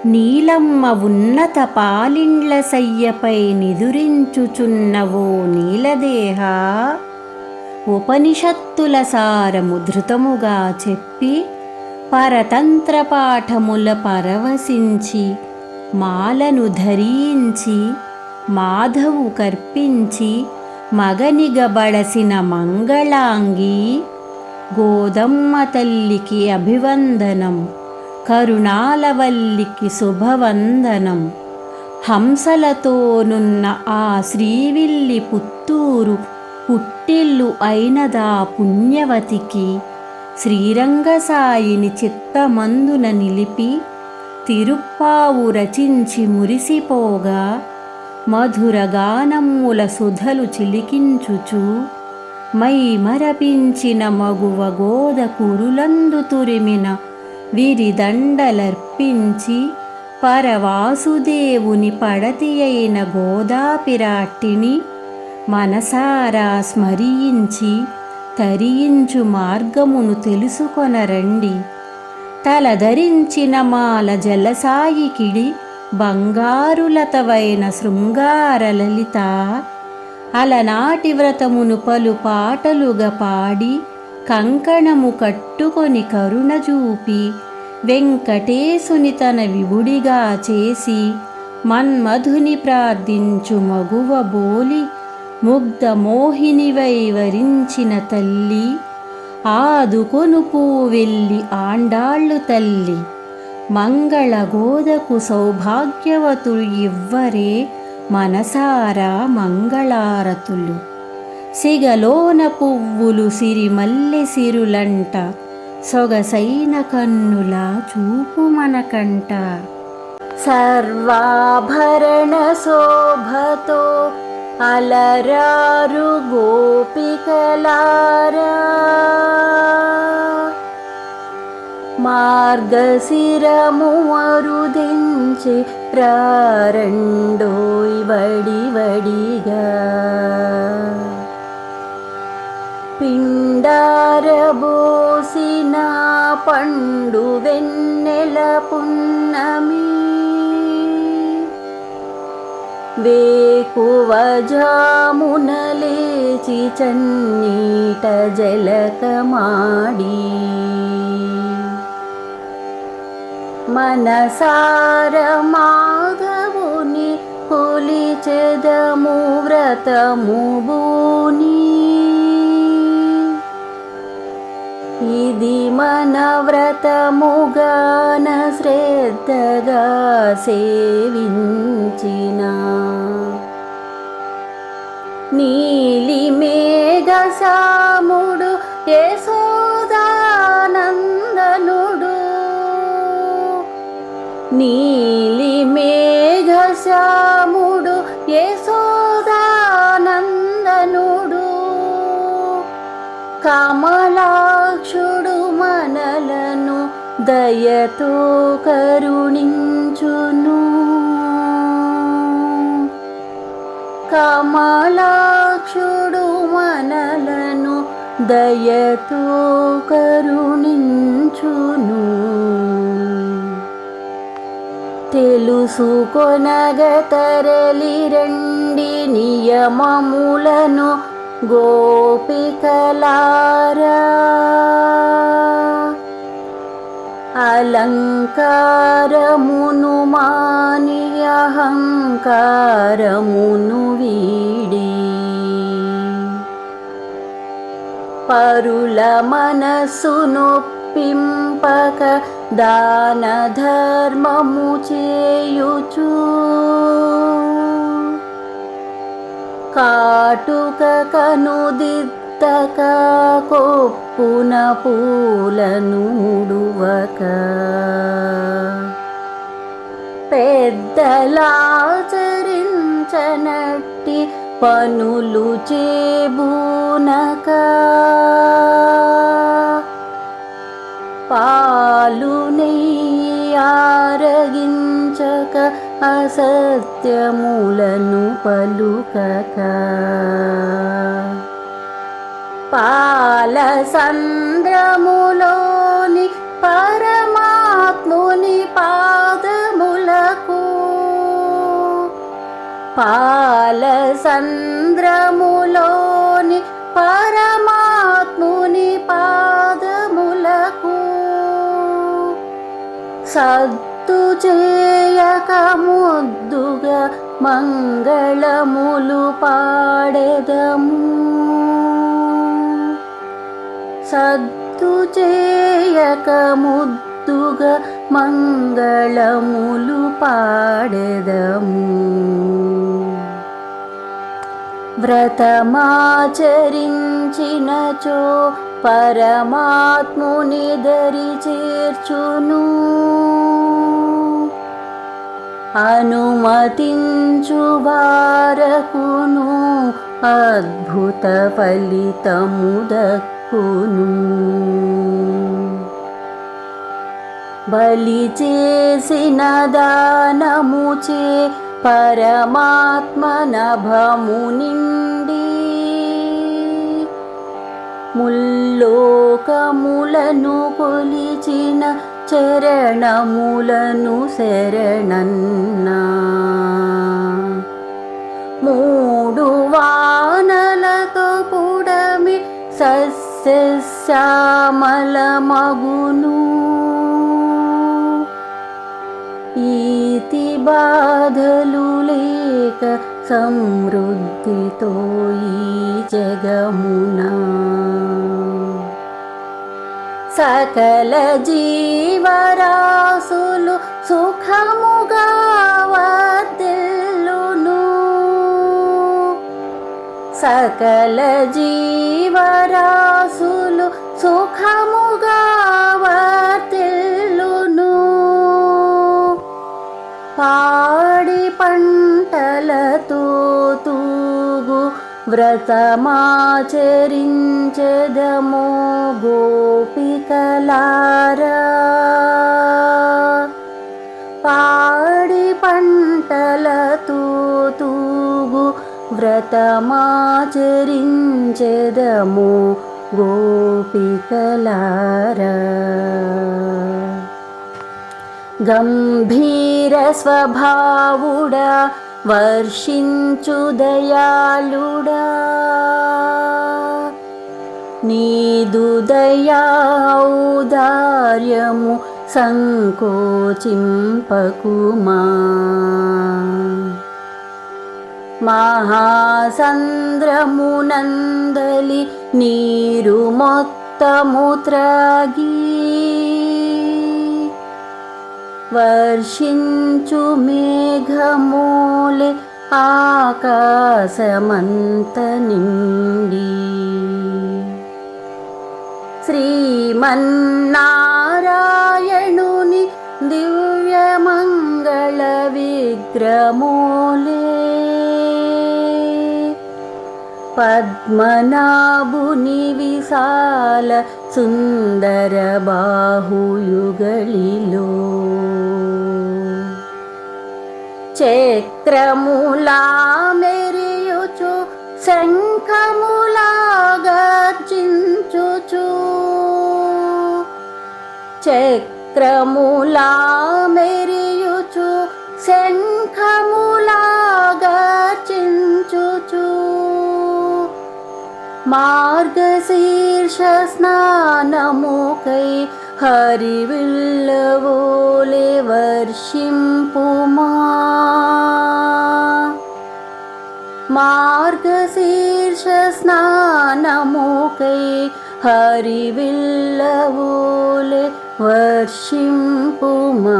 నీలమ్మ ఉన్నత పాలిండ్ల సయ్యపై నిదురించుచున్నవో నీలదేహ. ఉపనిషత్తుల సారము ధృతముగా చెప్పి పరతంత్ర పాఠముల పరవశించి మాలను ధరించి మాధవు కర్పించి మగనిగబడసిన మంగళాంగి గోదమ్మ తల్లికి అభివందనం. కరుణాలవల్లికి శుభవందనం. హంసలతోనున్న ఆ శ్రీవిల్లి పుత్తూరు పుట్టిల్లు అయినదా పుణ్యవతికి శ్రీరంగసాయిని చిత్తమందున నిలిపి తిరుప్పావు రచించి మురిసిపోగా మధురగానమ్ముల సుధలు చిలికించుచు మై మరపించిన మగువ గోద కురులందు తురిమిన విరిదండలర్పించి పరవాసుదేవుని పడతి అయిన గోదాపిరాట్టిని మనసారా స్మరించి తరించు మార్గమును తెలుసుకొనరండి. తలధరించిన మాల జలసాయికిడి బంగారులతవైన శృంగార లలిత అలనాటి వ్రతమును పలు పాటలుగా పాడి కంకణము కట్టుకొని కరుణ చూపి వెంకటేశుని తన విభుడిగా చేసి మన్మధుని ప్రార్థించు మగువ బోలి ముగ్ధ మోహినివై వరించిన తల్లి ఆదుకొను పూవెల్లి ఆండాళ్ళు తల్లి. మంగళ గోదకు సౌభాగ్యవతులు ఇవ్వరే మనసారా మంగళారతులు. సిగలోన పువ్వులు సిరిమల్లె సిరులంట సొగసైన కన్నుల చూపు మనకంట. సర్వాభరణ శోభతో అలరారు గోపికలారా మార్గశిరము అరుదించి ప్రారండోయ్ వడివడిగా పిండారబోసిన పండు వెన్నెల పున్నమి వేకువ జామున లేచి చన్నీట జలకమాడి మనసార మాధవుని కొలిచెదము వ్రతము బూని. ఇది మన వ్రతముగాన శ్రద్ధగా సేవించిన నీలి మేఘసాముడు యశోదానందనుడు నీలి మేఘసాముడు యశోదానందనుడు కమలాక్షుడు మనలను దయతో కరుణించును. కమలాక్షుడు మనలను దయతో కరుణించును. తెలుసుకొనగ తరలి రండి నియమములను గోపికలారా అలంకారమును మాని అహంకారమును వీడి పరుల మనస్సును పింపక దాన ధర్మము చేయుచు కాటుక కనుదిద్దక కొప్పున పూలను ముడువక పెద్దలాచరించనట్టి పనులు చేబూనక పాలు నెయ్యి ఆరగించక అసత్యములను పలుకక పాల సంద్రములోని పరమాత్ముని పాదముల పాల సంద్రములోని పరమాత్ముని పాదములకు సద్దు చేయక ముద్దుగా మంగళములు పాడెదము. సద్దు చేయక ముద్దుగా మంగళములు పాడెదము. వ్రతమాచరించినచో పరమాత్ముని దరి చేర్చును. అనుమతించు వారకును అద్భుత ఫలితము దక్కును. బలి చేసిన దానముచే పరమాత్మ నభము నిండి ముల్లోకములను కొలిచిన చరణములను శరణన్నా. మూడు వానలతో పుడమి సస్యశ్యామల మగును. ఈతి బాధలు లేక సమృద్ధితో ఈ జగమునా సకల జీవరాశులు సుఖముగా వర్ధిల్లును. సకల జీవరాశులు సుఖముగా వర్ధిల్లును. పాడి పంటలతో తూగు వ్రతమాచరించెదమో గోపికలారా. పాడి పంటలతో తూగు వ్రతమాచరించెదమో గోపికలారా. గంభీర స్వభావుడా వర్షించు దయాళుడా. నీదు దయాౌదార్యము సంకోచింపకుమా. మహాసంద్రమునందలి నీరు మొత్తము త్రాగి వర్షించు మేఘమూలె ఆకాశమంత నిండి. శ్రీమన్నారాయణుని దివ్యమంగళ విగ్రహమూలే పద్మనాభుని విశాల సుందర బాహుయుగళిలో చక్రములా మెరియుచు శంఖములా గర్జించుచు. చక్రములా మెరియుచు శంఖములా గర్జించుచు. మార్గశీర్ష స్నానముకై హరివిల్లవోలే వర్షింపుమా. మార్గశీర్ష స్నానముకై హరివిల్లవోలే వర్షింపుమా.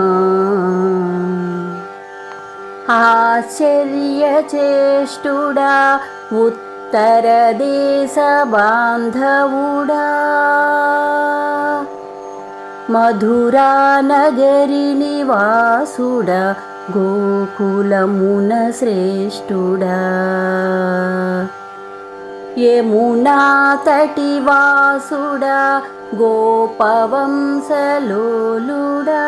ఆశ్చర్యచేష్టుడా ఉత్తర దేశ బాంధవుడా. మధురా నగరి నివాసుడా గోకులమున శ్రేష్ఠుడా. యమునా తటి వాసుడా గోపవంశలోలుడా.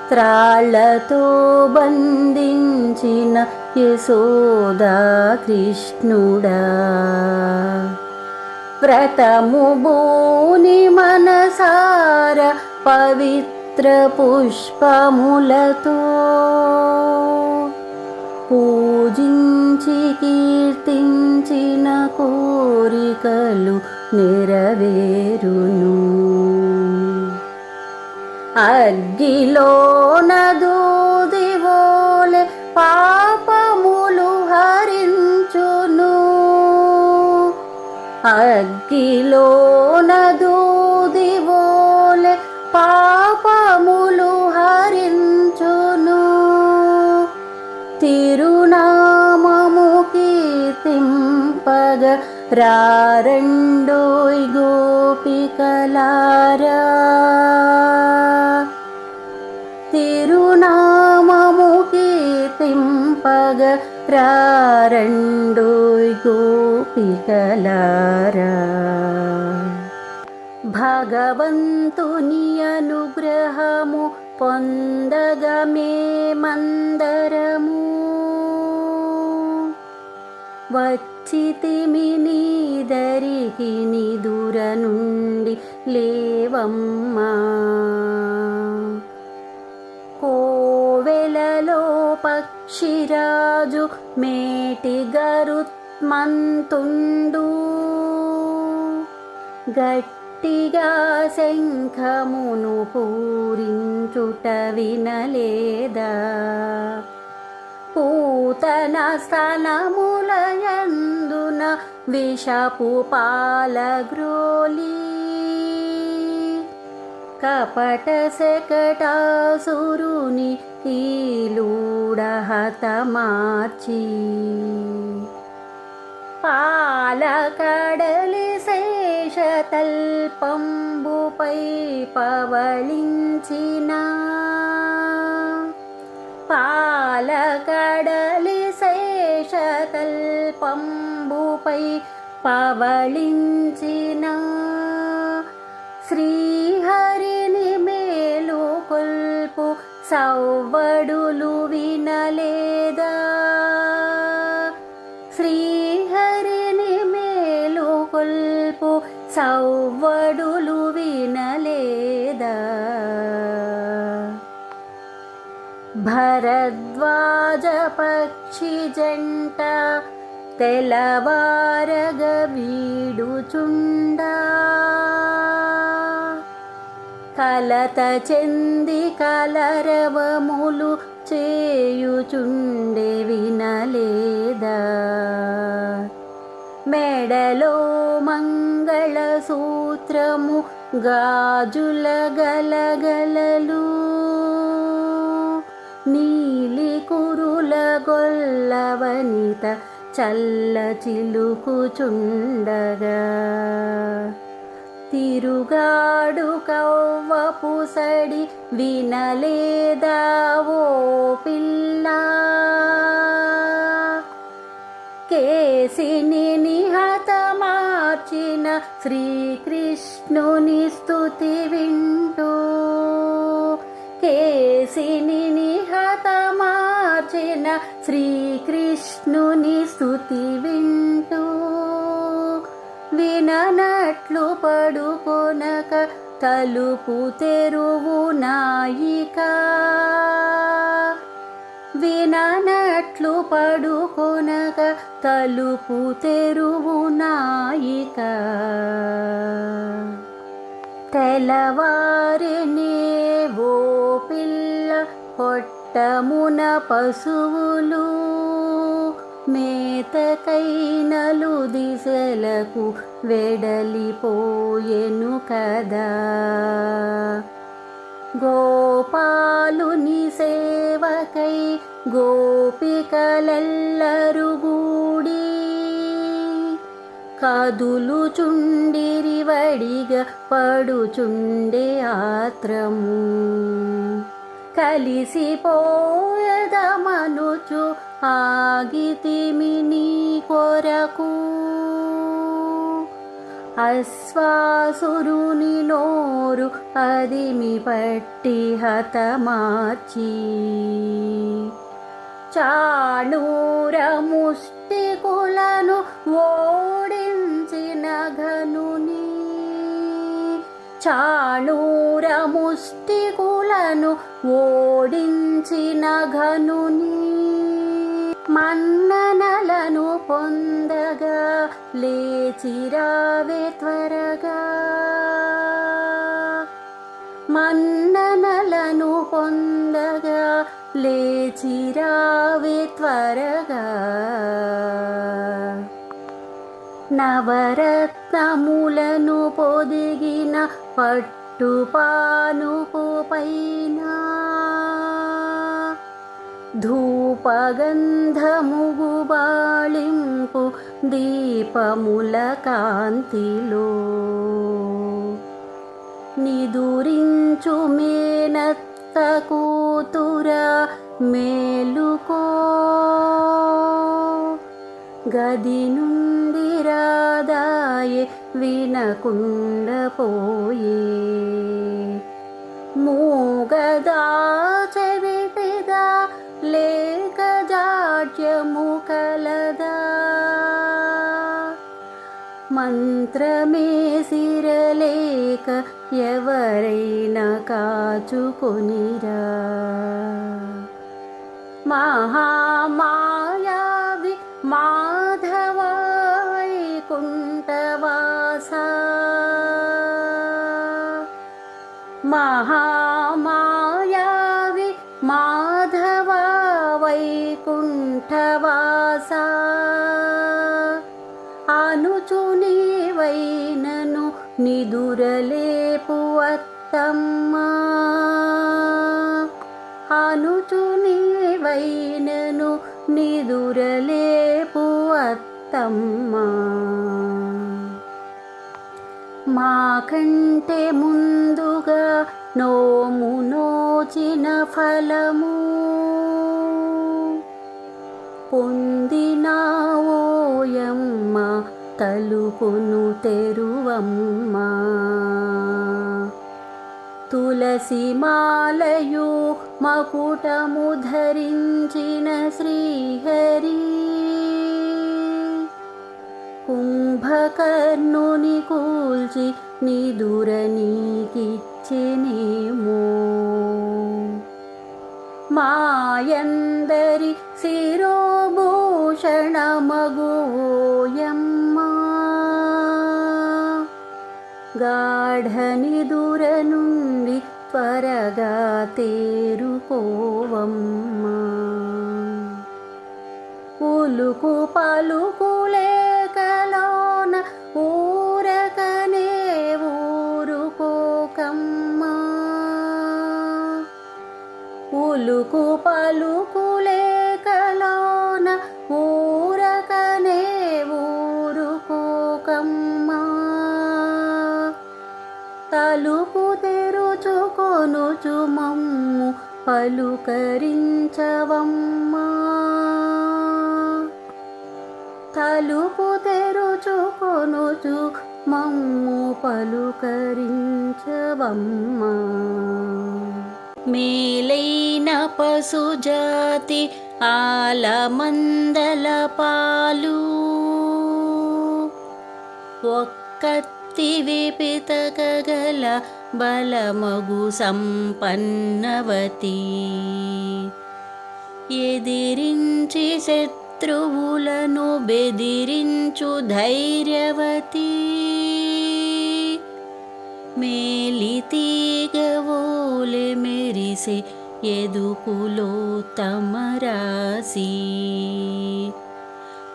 త్రాళ్లతో బంధించిన యశోదా కృష్ణుడా. వ్రతము బూని మనసార పవిత్ర పుష్పములతో పూజించి కీర్తించిన కోరికలు నెరవేరును. అగ్గిలోన దూదివోలె పాపములు హరించును. అగ్గిలోన దూదివోలె పాపములు హరించును. తిరునామము కీర్తింపగ రారండోయ్ గోపికలారా. తిరునామము కీర్తింపగ రారండోయ్ గోపికలారా. భగవంతుని అనుగ్రహము పొందగా మేమందరము వచ్చితిమి నీ దరికి నిదుర నుండి లేవమ్మా. కోవెలలో పక్షిరాజు మేటి గరుత్మంతుండు. గట్టిగా శంఖమును పూరించుట వినలేదా. పూతన స్థనములయందున విషపు పాలగ్రోలి. కపట శకటాసురుని కీలూడ హతమార్చి. పాలకడలి శేషతల్పంబుపై పవళించిన. పాలకడలి శేషతల్పంబుపై పవళించిన. శ్రీహరిని మేలుకొల్పు సవ్వడులు వినలేదా. శ్రీహరిని మేలుకొల్పు సవ్వడులు వినలేదా. భరద్వాజ పక్షి జంట తెలవారగ వీడుచుండా. కలత చెంది కలరవములు చేయుచుండే వినలేదా. మెడలో మంగళసూత్రము గాజుల గలగలలు. నీలి కురుల గొల్లవనిత చల్ల చిలుకుచుండగా. తిరుగాడు కవ్వపు సడి వినలేదా ఓ పిల్ల. కేసిని నిహతమార్చిన శ్రీకృష్ణుని స్తుతి వింటూ. కేసిని నిహతమార్చిన శ్రీకృష్ణుని స్తుతి వింటూ. విననట్లు పడుకొనక తలుపు తెరువు నాయిక. విననట్లు పడుకొనక తలుపు తెరువు నాయిక. తెల్లవారినే ఓ పిల్ల కొట్టమున పశువులు. మేతకైనలు దిశలకు వెడలిపోయెను కదా. గోపాలుని సేవకై గోపికలెల్లరు గూడి. కదులుచుండిరి వడిగా పడుచుండే ఆత్రము. కలిసిపోయదమనుచు ఆగితిమి నీ కొరకు. అశ్వాసురుని నోరు అదిమి పట్టి హతమార్చి. చాణూర ముష్టికులను ఓడించిన ఘనుని. చాణూర ముష్టికులను ఓడించిన ఘనుని. మన్ననలను పొందగా లేచిరావే త్వరగా. మన్ననలను పొందగా లేచిరావే త్వరగా. నవరత్నములను పొదిగిన పట్టుపానుపు పైన ధూపగంధముగు బాళింపు దీపముల కాంతిలో నిదురించు మేనత్త కూతురా మేలుకో. గది నుండి రాదాయే వినకుండ పోయే. మూగదా చెవిటిదా లేక జాడ్యము కలదా. మంత్రమే సిరలేక ఎవరైనా కాచుకొనిరా. మహామాయావి మాధవ వైకుంఠవాస. మహామాయావి మాధవ వైకుంఠవాస. అనుచు నీవైనను నిదురలేపు అత్తమ్మా. అనుచు నీవైనను నిదురలేపు అత్తమ్మా. మాకంటే ముందుగా నోము నోచిన ఫలము పొందినావోయమ్మ తలుపును తెరువమ్మా. తులసి మాలయు మకుటము ధరించిన శ్రీహరి కుంభకర్ణుని కూల్చి నిదుర నీకిచ్చెనేమో. మాయందరి శిరోభూషణమగువోయమ్మా. గాఢ నిదుర నుండి త్వరగా తేరుకోవమ్మా. ఉలుకు పలుకు లేకలోన ఊరకనే ఊరుకోకమ్మా. ఉలుకు పలుకు లేకలోన ఊరకనే ఊరుకోకమ్మా. తలుపు తెరుచుకొనుచు మమ్ము పలుకరించవమ్మా. తలుపు తెరుచుకొనుచు మమ్ము పలుకరించవమ్మా. మేలైన పశుజాతి ఆలమందల పాలు ఒక్కత్తి విపితకగల బలమగు సంపన్నవతి. ఎదిరించి శత్రువులను బెదిరించు ధైర్యవతి. మేలితీగవోలె మెరిసే ఎదుకులో తమరాసి.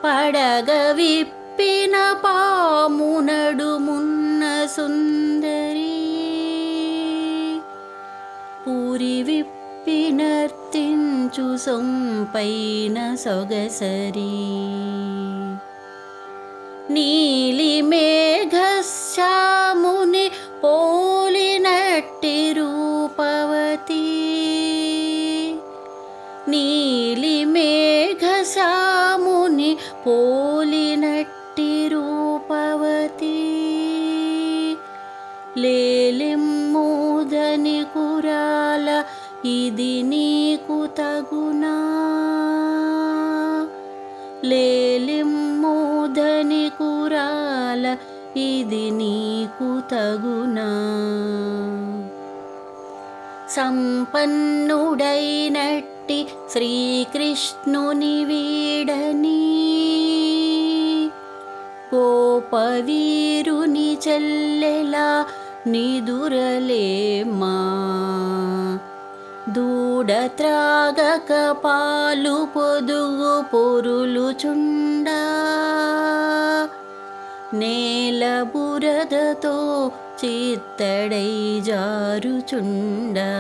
పడగ విప్పిన పాము నడుమున్న సుందరి. పూరి విప్పినర్తించు సొంపైన సొగసరి. నీలి మేఘశ్యాముని పోలినట్టి రూపవతి. నీలి మేఘశ్యాముని పోలినట్టి రూపవతి. లేలెమ్మూదని కురాల ఇది నీకు తగునా. లేలెమ్మూదని కురాల ఇది నీకు తగునా. సంపన్నుడైనట్టి తోటి శ్రీకృష్ణుని వీడని గోపవీరుని చెల్లెలా నిదురలేమా దూడ త్రాగక పాలు పొదుగు పొరులుచుండా నేల బురదతో చిత్తడై జారుచుండా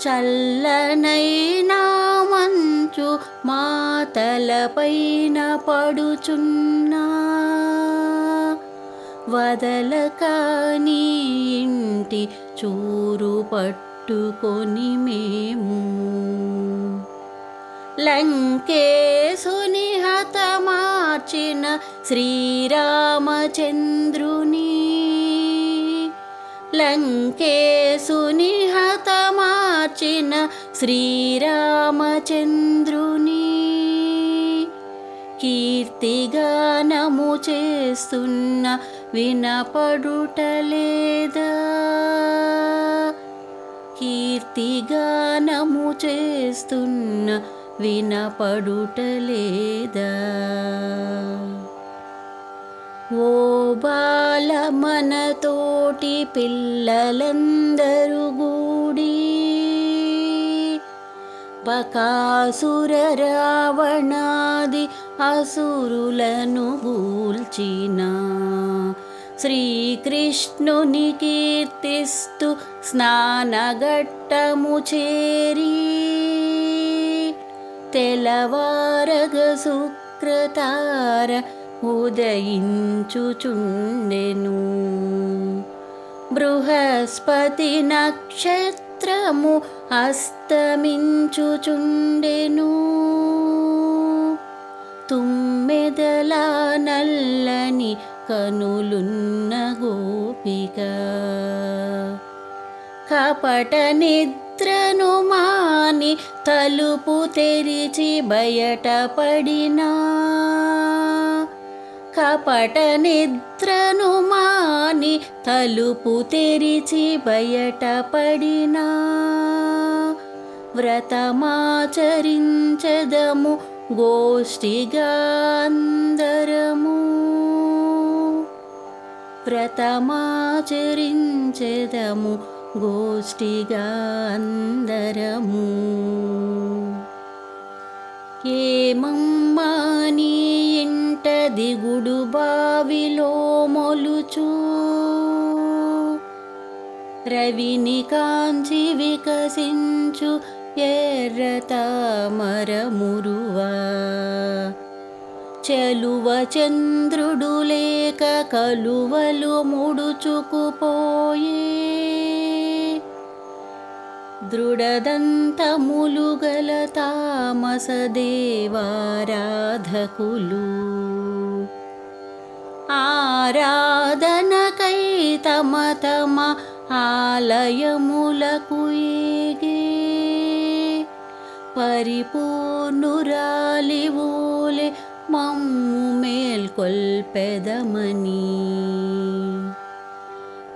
చల్లనైనా మంచు మా తలపైన పడుచున్నా వదలక నీ ఇంటి చూరు పట్టుకొని మేము లంకేశుని హతమార్చిన శ్రీరామచంద్రుని లంకేశుని హతమార్చిన శ్రీరామచంద్రుని కీర్తిగానము చేస్తున్న వినపడుటలేదా కీర్తిగానము చేస్తున్న వినపడుటలేదా ఓ బాల మనతోటి పిల్లలందరూ గూడి బకాసుర రావణాది అసురులను గూల్చిన శ్రీకృష్ణుని కీర్తిస్తూ స్నానఘట్టము చేరి తెల్లవారగ శుక్రతార ఉదయించుచుండెను బృహస్పతి నక్షత్రము అస్తమించుచుండెను తుమ్మెదల నల్లని కనులున్న గోపిక కపట నిద్రను మాని తలుపు తెరిచి బయటపడినా కపట నిద్రను మాని తలుపు తెరిచి బయటపడినా వ్రతమాచరించదము గోష్ఠిగా అందరము వ్రతమాచరించెదము గోష్ఠిగా అందరము ఏమమ్మా నీ ఇంట దిగుడు బావిలో మొలుచు రవిని కాంచి వికసించు ఎర్ర తామరమురువా చెలువ చంద్రుడు లేక కలువలు ముడుచుకుపోయే దృఢదంతములు గల తామస దేవారాధకులు ఆరాధనకై తమ తమ ఆలయములకు ఏగే పరిపూర్ణురాలి ఓలే మమ్ము మేల్కొల్పెదమని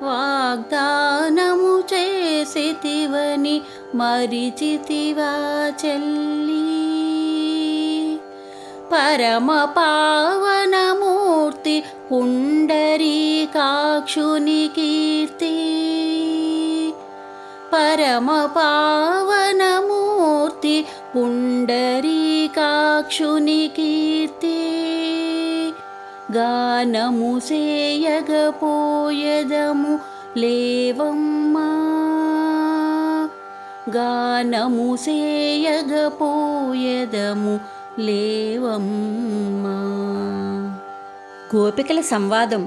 వాగ్దానము చేసితివని మరిచితివా చెల్లి పరమ పావనమూర్తి పుండరీకాక్షుని కీర్తి పరమ పావనమూర్తి పుండరీకాక్షుని కీర్తి గానము సేయగపోయెదము లేవమ్మా గానము సేయగపోయెదము లేవమ్మా. గోపికల సంవాదం.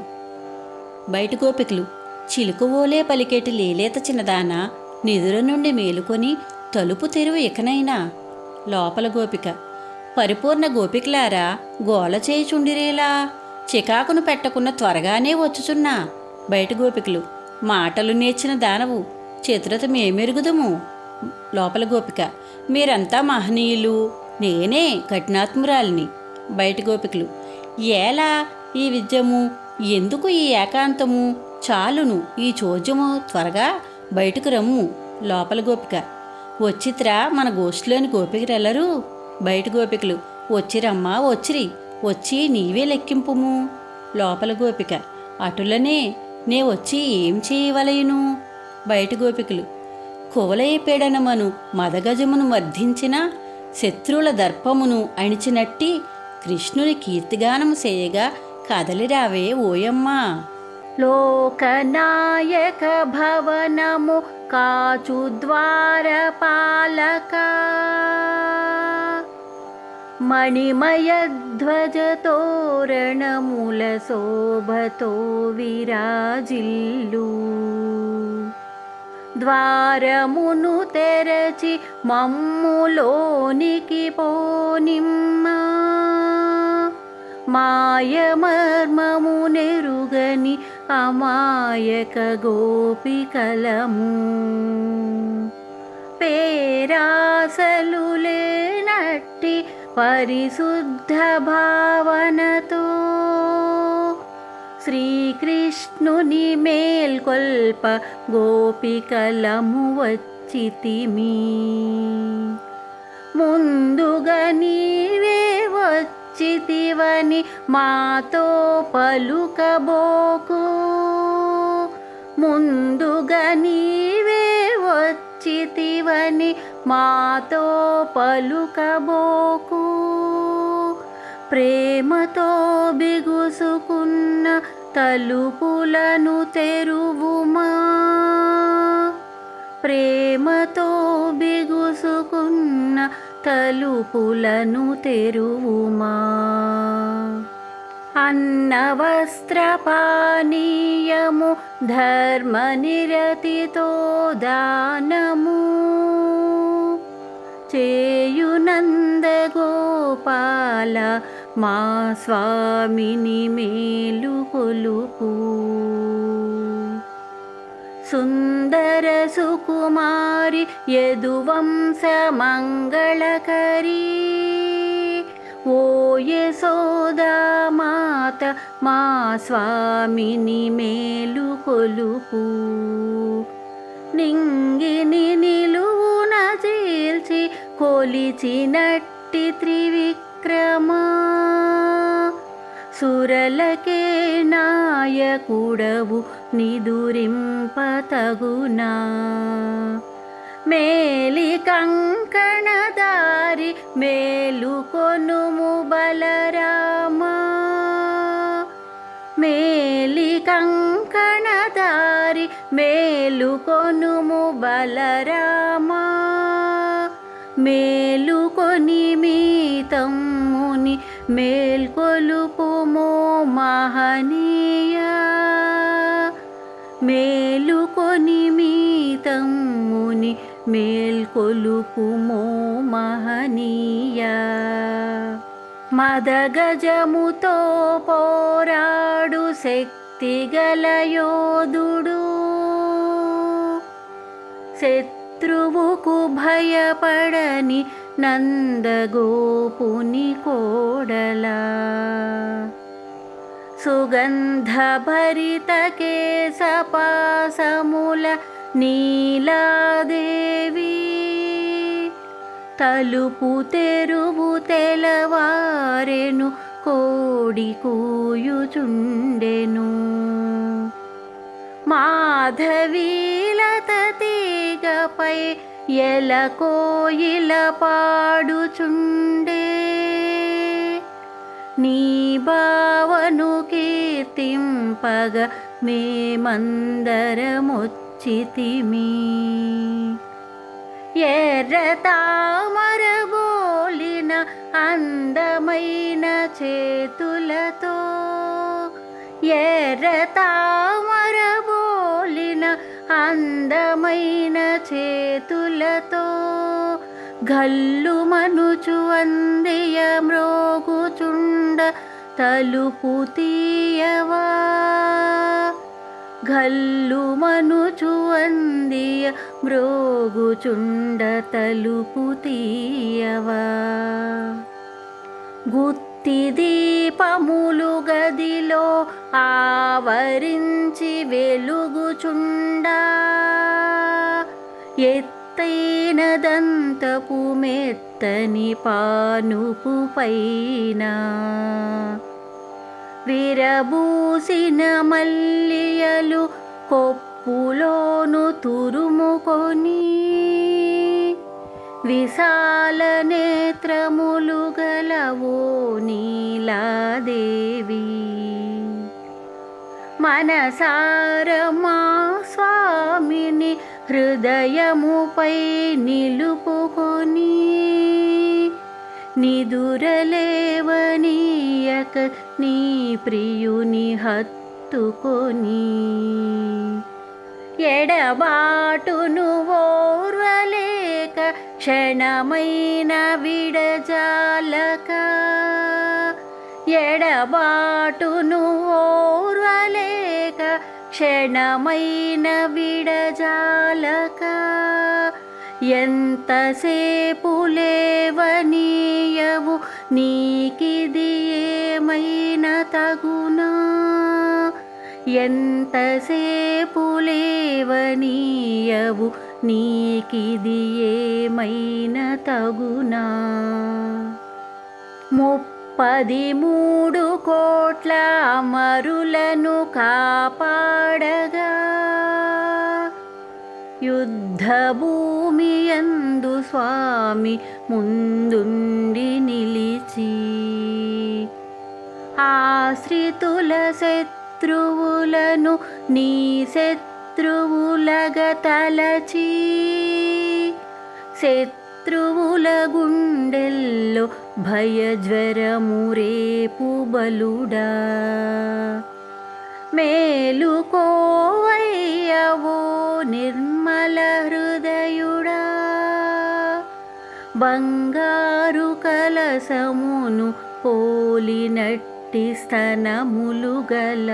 బయట గోపికలు చిలుకవోలే పలికేటి లేలేత చిన్నదాన నిదుర నుండి మేలుకొని తలుపు తెరువు ఇకనైనా. లోపల గోపిక పరిపూర్ణ గోపికలారా గోల చేయుచుండిరేలా చికాకును పెట్టకున్న త్వరగానే వచ్చుచున్నా. బయట గోపికలు మాటలు నేర్చిన దానవు చతురత మేమెరుగుదుము. లోపల గోపిక మీరంతా మహనీయులు, నేనే కఠినాత్మురాలిని. బయట గోపికలు ఏలా ఈ విద్యము, ఎందుకు ఈ ఏకాంతము, చాలును ఈ చోద్యము, త్వరగా బయటకు రమ్ము. లోపల గోపిక వచ్చిత్రా మన గోష్ఠిలోని గోపికరెల్లరూ? బయట గోపికలు, వచ్చిరమ్మా వచ్చిరి, వచ్చి నీవే లెక్కింపుము. లోపల గోపిక, అటులనే నే వచ్చి ఏం చేయవలయును? బయట గోపికలు, కువలయపేడనమను మదగజమును మర్ధించిన శత్రువుల దర్పమును అణిచినట్టి కృష్ణుని కీర్తిగానము చేయగా కదలిరావే ఓయమ్మా. లోకనాయక భవనము కాచు ద్వారపాలక మణిమయ ధ్వజ తోరణముల శోభతో విరాజిల్లు ద్వారమును తెరచి మమ్ములోనికి పోనిమ్మా మాయమర్మము నెరుగని అమాయక గోపికలము పేరాసలు లేనట్టి పరిశుద్ధ భావనతో శ్రీకృష్ణుని మేల్కొల్ప గోపికలము వచ్చితిమి. ముందుగా నీవే వచ్చితివని మాతో పలుకబోకు, ముందుగా నీవే వచ్చితివని మాతో పలుకబోకు. ప్రేమతో బిగుసుకున్న తలుపులను తెరువుమా, ప్రేమతో బిగుసుకున్న తలుపులను తెరువుమా. అన్న వస్త్ర పానీయము ధర్మనిరతితో దానము చేయునంద గోపాల మా స్వామిని మేలు కొలుపు. సుందర సుకుమారి యదువంశ మంగళకరీ ఓ యశోదామాత మా స్వామిని మేలు కొలుపు. నింగిని నిలువున చీల్చి కొలిచినట్టి త్రివిక్రమా సురలకే నాయకుడవు నిదురింపతగునా. మేలి కంకణదారి మేలుకొనుము బలరామా, మేలి కంకణదారి మేలుకొనుము బలరామా. మేలుకొని మీ తమ్ముని మేల్కొలుపుమో మహనీయా, మేలుకొని మీ తమ్ముని మేల్కొలుపుమో మహనీయా. మదగజముతో పోరాడు శక్తిగల యోధుడు శత్రువుకు భయపడని నందగోపుని కోడలా. సుగంధభరిత కేశపాసముల నీలాదేవి తలుపు తెరువు తెలవారెను కోడి కూయుచుండెను. మాధవీలత తీగపై ఎలకోయిల పాడుచుండే నీ బావను కీర్తింపగ మేమందరమొచ్చితిమి. ఎర్ర తామర బోలిన అందమైన చేతులతో, ఎర్ర తామర బోలిన అందమైన చేతులతో గల్లు మనుచు అందియ మ్రోగుచుండ తలుపు తీయవా, గల్లు మనుచు అందియ మ్రోగుచుండ తలుపు తీయవా. గుత్తి దీపములు గదిలో ఆవరించి వెలుగుచుండా, ఎత్తైన దంతపు మెత్తని పానుపు పైన విరబూసిన మల్లియలు కొప్పులోను తురుముకొని విశాల నేత్రములు గలవో నీలాదేవి మనసార మా స్వామిని హృదయముపై నిలుపుకొని నిదురలేవనీయక నీ ప్రియుని హత్తుకొని ఎడబాటును ఓర్వలేక క్షణమైన విడజాలక ఎడబాటును ఓర్వలేక క్షణమైన విడజాలక ఎంతసేపు లేవనీయవు నీకిది ఏమైనా తగునా ఎంతసేపు లేవనీయవు నీకిది ఏమైనా తగునా 33 కోట్ల అమరులను కాపాడగా యుద్ధభూమి యందు స్వామి ముందుండి నిలిచి ఆశ్రితుల శత్రువులను నీ శత్రువులగా తలచి శత్రువుల గుండెల్లో భయజ్వరము రేపు బలుడా మేలుకోవయ్యవో నిర్మల హృదయుడా బంగారు కలసమును పోలినట్టి స్తనములు గల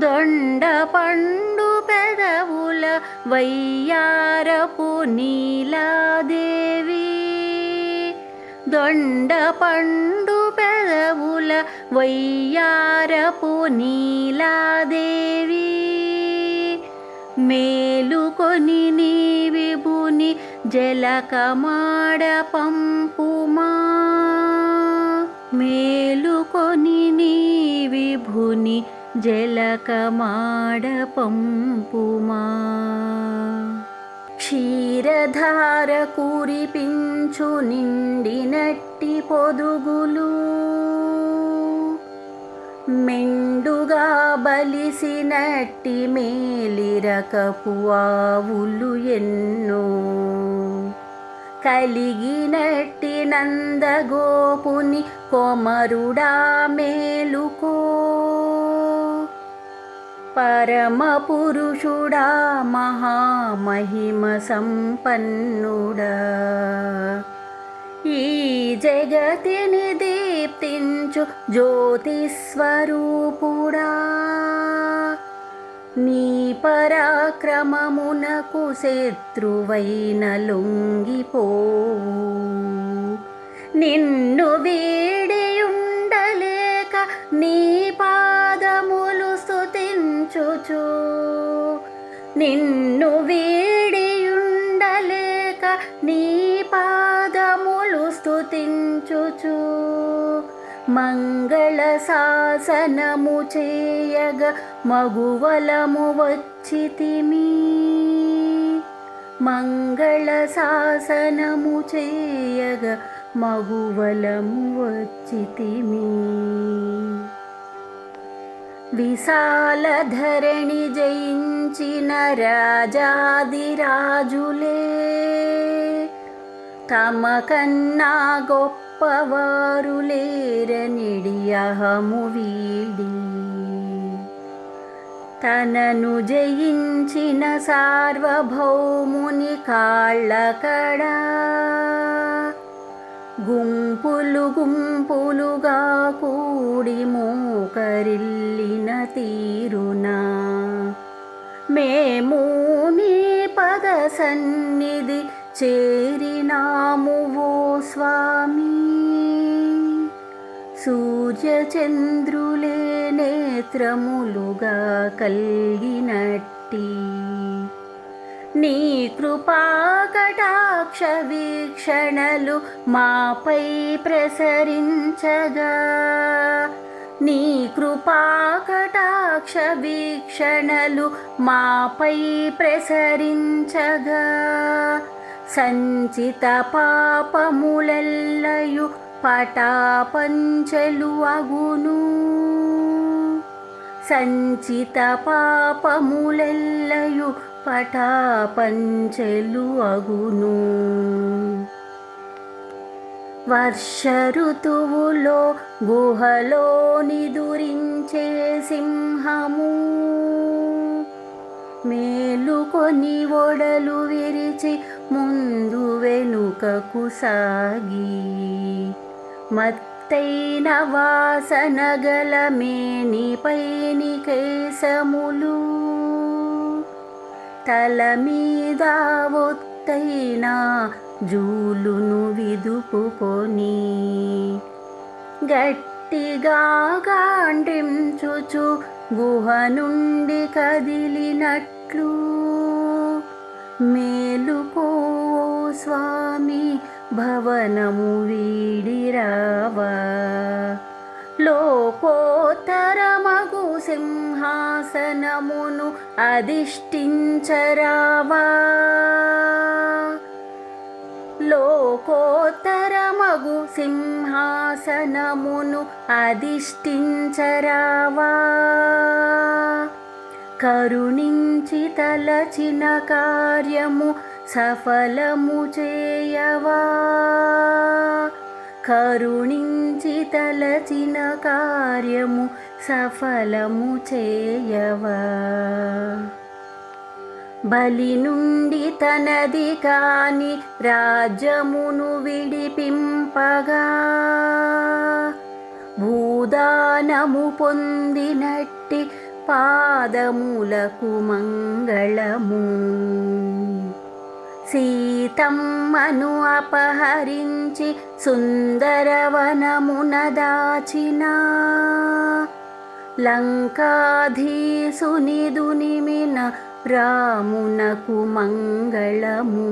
దొండ పండు పెదవుల వయ్యారపు నీలాదేవి దొండ పండు పెదవుల వయ్యారపు నీలాదేవి మేలుకొని నీ విభుని జలకమాడ పంపుమా మేలుకొని నీ విభుని జలకమాడ పంపుమా క్షీరధార కురిపించు నిండినట్టి పొదుగులు మెండుగా బలిసినట్టి మేలిరకపు ఆవులు ఎన్నో కలిగినట్టి నందగోపుని కొమరుడా మేలుకో పరమ పురుషుడా మహామహిమ సంపన్నుడా ఈ జగతిని దీప్తించు జ్యోతిస్వరూపుడా నీ పరాక్రమమునకు శత్రువైన లొంగిపోవు నిన్ను వీడియుండలేక నీ పాదములు స్తుతించుచు నిన్ను వీడియుండలేక నీ పాదములు స్తుతించుచు మంగళ శాసనము చేయగ మగువలము వచ్చితిమి మంగళ శాసనము చేయగ మగువలము వచ్చితిమి విశాల ధరణి జయించిన రాజాదిరాజులే తమ కన్నా గొప్పవారు లేరనిడి అహము వీడి తనను జయించిన సార్వభౌముని కాళ్ళకడా గుంపులు గుంపులుగా కూడి మోకరిల్లిన తీరునా మేము నీ పద సన్నిధి చేరినాము ఓ స్వామి సూర్యచంద్రులే నేత్రములుగా కలిగినట్టి నీ కృపా కటాక్ష వీక్షణలు మాపై ప్రసరించగా, నీ కృపా కటాక్ష వీక్షణలు మాపై ప్రసరించగా, సంచిత పాపములెల్లయు పటాపంచలు అగును, సంచిత పాపములెల్లయు పటాపంచలు అగును. వర్ష ఋతువులో గుహలో నిదురించే సింహము, మేలుకొని ఒడలు విరిచి ముందు వెనుకకు సాగి, మత్తైన వాసన గల మేనిపైని కేశములు, తల మీద ఒత్తైన జూలును విదుపుకొని, గట్టిగా గాండ్రించుచు గుహ నుండి కదిలినట్లు, మేలుకో స్వామి భవనము వీడిరావా, లోకోత్తరమగు సింహాసనమును అధిష్ఠించరావా, లోకోత్తరమగు సింహాసనమును అధిష్ఠించరావా, కరుణించి తలచిన కార్యము సఫలము చేయవా, కరుణించి తలచిన కార్యము సఫలము చేయవా, బలి నుండి తనది కాని రాజ్యమును విడిపింపగా, భూదానము పొందినట్టి పాదములకు మంగళము, సీతమ్మను అపహరించి సుందరవనమున దాచిన, లంకాధీసుని దునిమిన రామునకు మంగళము,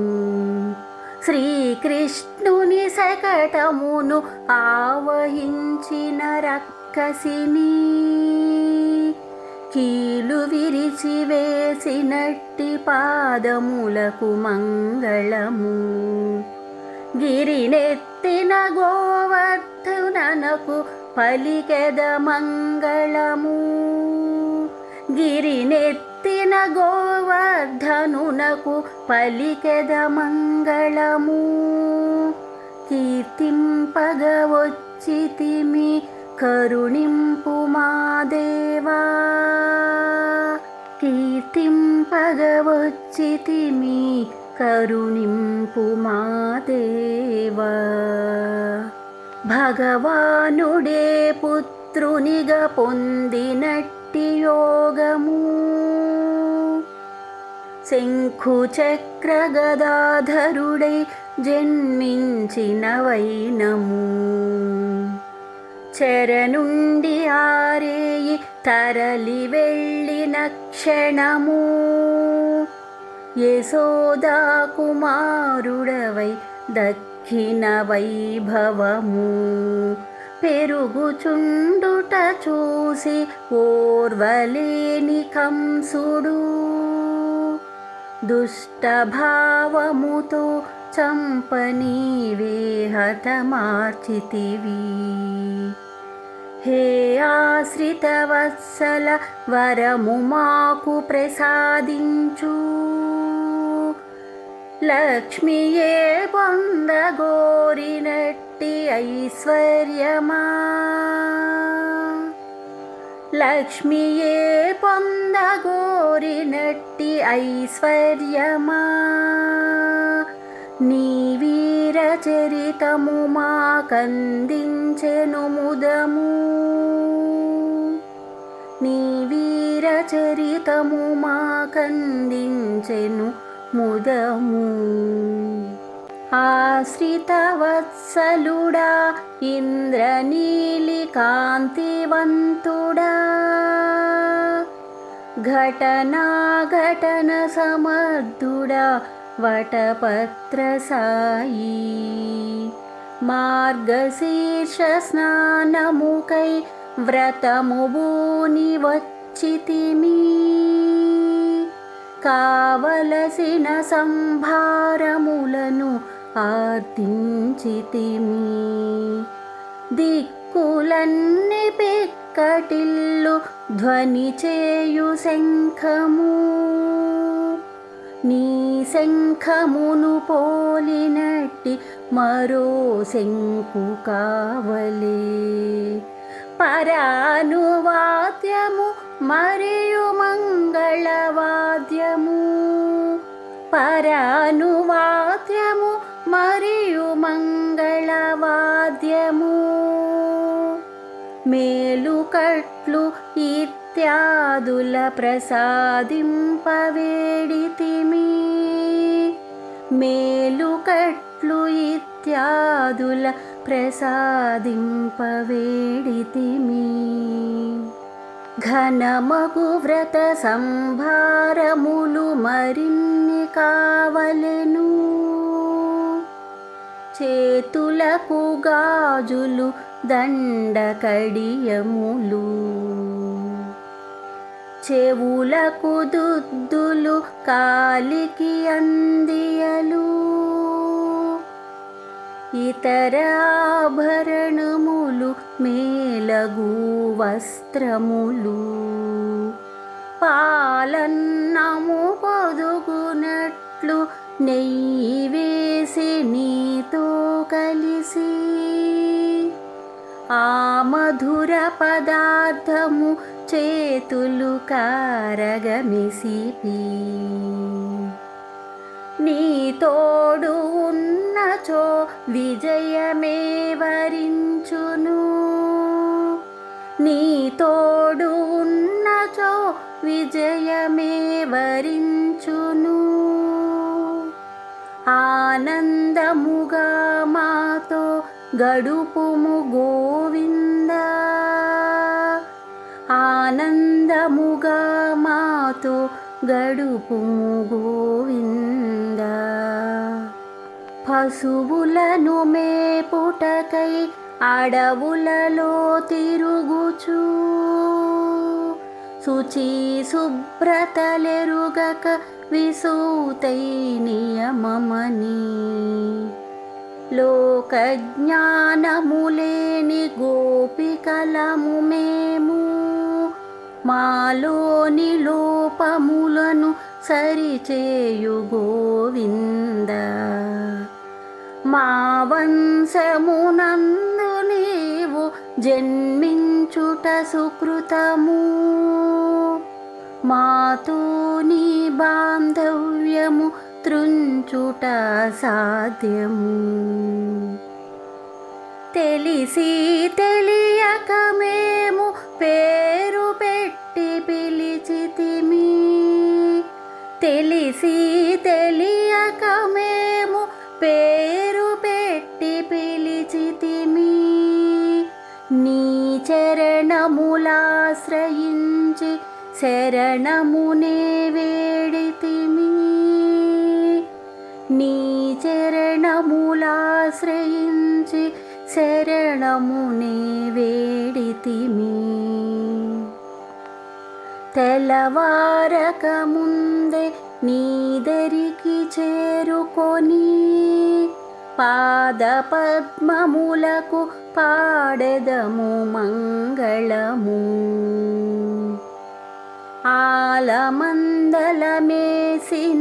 శ్రీకృష్ణుని శకటమును ఆవహించిన రక్కసిని, కీలు విరిచి వేసినట్టి పాదములకు మంగళము, గిరినెత్తిన గోవర్ధనకు పలికెద మంగళము, గిరినెత్తిన గోవర్ధనునకు పలికెద మంగళము, కీర్తింపగ వచ్చితిమి కరుణింపు మా దేవా, కీర్తింపగ వచ్చితిమి కరుణింపు మా దేవా. భగవానుడే పుత్రునిగా పొందినట్టి యోగము, శంఖు చక్ర గదాధరుడై జన్మించిన వైనము, చెర నుండి ఆరేయి తరలి వెళ్ళిన క్షణము, యశోదా కుమారుడవై దక్కిన వైభవము, పెరుగుచుండుట చూసి ఓర్వలేని కంసుడు, దుష్టభావముతో చంపనీవే హతమార్చితివి. హే ఆశ్రితవత్సల వరము మాకు ప్రసాదించు, లక్ష్మియే పొందగోరినట్టి ఐశ్వర్యమా, లక్ష్మియే పొందగోరినట్టి ఐశ్వర్యమా, నీ వీర చరితము మాకందించెను ముదము, నీ వీర చరితము మాకందించెను ముదము. ఆశ్రితవత్సలుడా ఇంద్రనీలి కాంతివంతుడా, ఘటన సమర్థుడా వటపత్ర సాయి మార్గశీర్ష స్నానముకై వ్రతము బూని వచ్చితిమి కావలసిన సంభారములను ఆర్తించితిమి దిక్కులన్నీ పిక్కటిల్లు ధ్వని చేయు శంఖము నీ శంఖమును పోలినట్టి మరో శంకు కావలే పరానువాద్యము మరియు మంగళవాద్యము పరానువాద్యము మరియు మంగళవాద్యము మేలుకట్లు ఇత్యాదుల ప్రసాదింపవేడితిమి మేలుకట్లు ఇత్యాదుల ప్రసాదింపవేడితిమి ఘనమగు వ్రత సంభారములు మరిన్ని కావలెను చేతులకు గాజులు దండకడియములు చెవులకు దుద్దులు కాలికి అందియలు ఇతర ఆభరణములు మేలగు వస్త్రములు పాలన్నము పొదుగునట్లు నెయ్యి వేసి నీతో కలిసి ఆ మధుర పదార్థము చేతులు కారగమిసిపి నీ తోడు ఉన్నచో విజయమే వరించును నీ తోడు ఉన్నచో విజయమే వరించును ఆనందముగా మాతో గడుపుము గోవింద ఆనందముగా మాతో గడుపుము గోవింద పశువులను మేపుటకై అడవులలో తిరుగుచు శుచి శుభ్రతలెరుగక విసూతై నియమమని లోకజ్ఞానములేని గోపికలము మేము మాలోని లోపములను సరిచేయు గోవింద మా వంశమునందు నీవు జన్మించుట సుకృతము మాతో నీ బాంధవ్యము త్రుంచుట సాధ్యము తెలిసి తెలియక మేము పేరు పెట్టి పిలిచితిమి తెలిసి తెలియక మేము పేరు పెట్టి పిలిచితిమి నీ చరణములాశ్రయించి శరణమునే వేడితిమి నీ చరణములాశ్రయించి శరణమునే వేడితిమి తెల్లవారక ముందే నీదరికి చేరుకొని పాద పద్మములకు పాడెదము మంగళము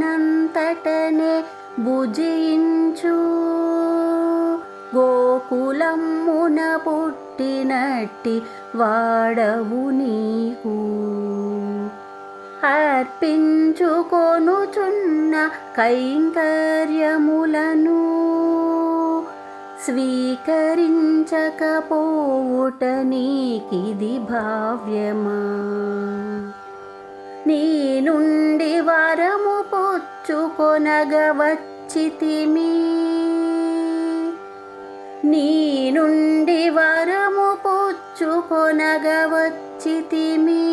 ఆలమందలమేసినంతటనే భుజించు గోకులమ్మున పుట్టినట్టి వాడవు నీకు అర్పించుకొనుచున్న కైంకర్యములను స్వీకరించకపోవుట నీకిది భావ్యమా నీ నుండి వరము పుచ్చుకొనగవచ్చితిమి నీ నుండి వరము పుచ్చుకొనగవచ్చితిమి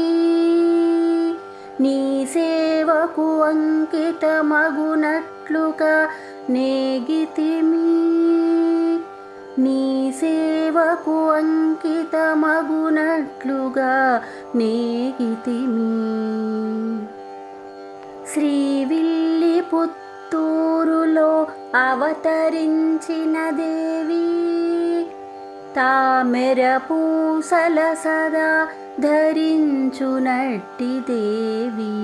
నీ సేవకు అంకితమగునట్లుగా నేగితిమి. నీ సేవకు అంకితమగునట్లుగా నేగితిమి. శ్రీవిల్లిపుత్తూరులో అవతరించిన దేవి, తామెర పూసల సదా ధరించునట్టి దేవి.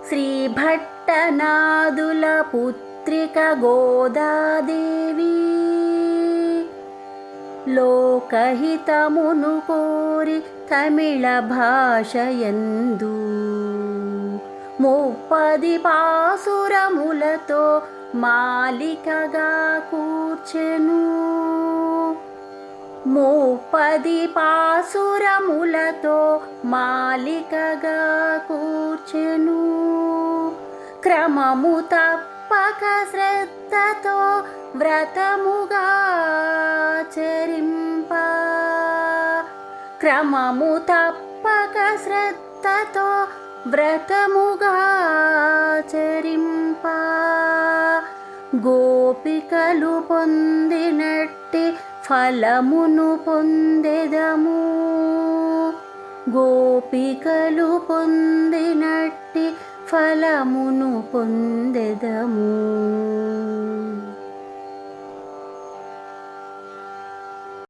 శ్రీ భట్టనాదుల పుత్రిక గోదాదేవి, లోకహితమును కోరి తమిళ భాషయందు 30 పాసురములతో మాలికగా కూర్చెను. 30 పాసురములతో మాలికగా కూర్చెను. క్రమము తప్పక శ్రద్ధతో వ్రతముగా చరింప, క్రమము తప్పక శ్రద్ధతో వ్రతముగా చరింప. గోపికలు పొందినట్టి ఫలమును పొందెదము. గోపికలు పొందినట్టి ఫలమును పొందెదము.